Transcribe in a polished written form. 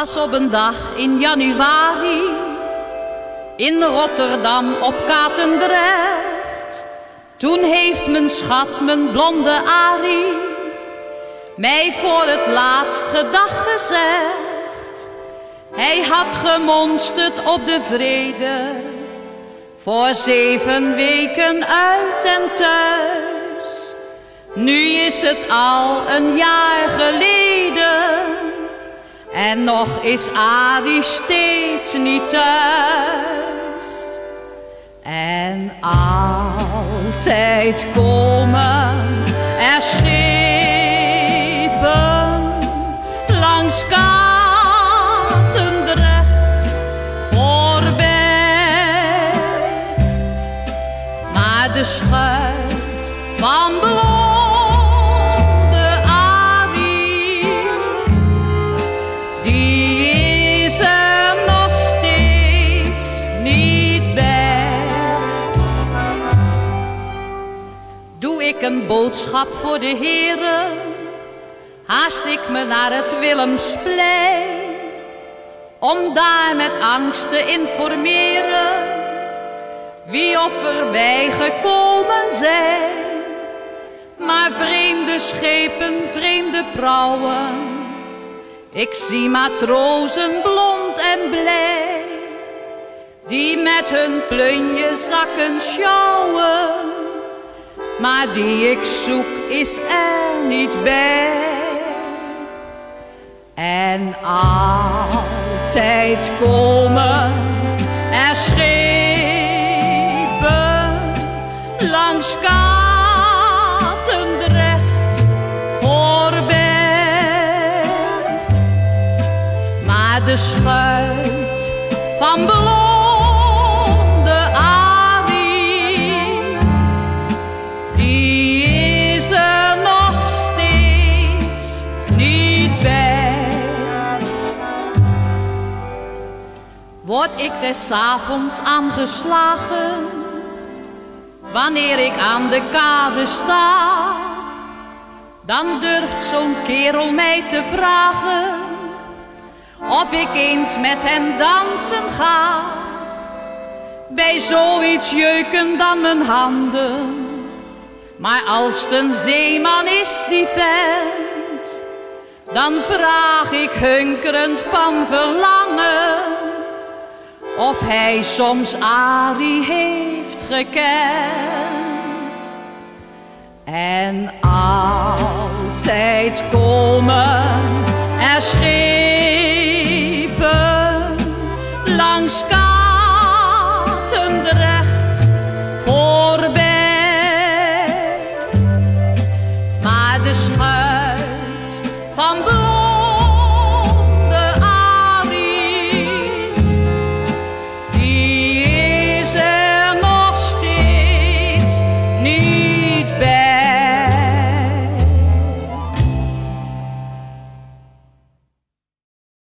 was op een dag in januari in Rotterdam op Katendrecht. Toen heeft mijn schat, mijn blonde Arie, mij voor het laatst gedag gezegd. Hij had gemonsterd op de vrede, voor 7 weken uit en thuis. Nu is het al een jaar geleden en nog is Arie steeds niet thuis. En altijd komen er schepen langs Katendrecht voorbij, maar de schuit van blonde Arie, die is er nog steeds niet bij. Doe ik een boodschap voor de heren, haast ik me naar het Willemsplein, om daar met angst te informeren wie of erbij gekomen zijn. Maar vreemde schepen, vreemde prauwen, ik zie matrozen blond en blij, die met hun plunjezakken sjouwen, maar die ik zoek is er niet bij. En altijd komen er schepen langs Katendrecht voorbij, maar de schuit van blonde Arie, die is er nog steeds niet bij. Word ik des avonds aangeslagen, wanneer ik aan de kade sta, dan durft zo'n kerel mij te vragen of ik eens met hem dansen ga. Bij zoiets jeuken dan mijn handen, maar als het een zeeman is die vent, dan vraag ik hunkerend van verlangen of hij soms Arie heeft gekend. En altijd komen er schepen langs Katendrecht voorbij, maar de schuit van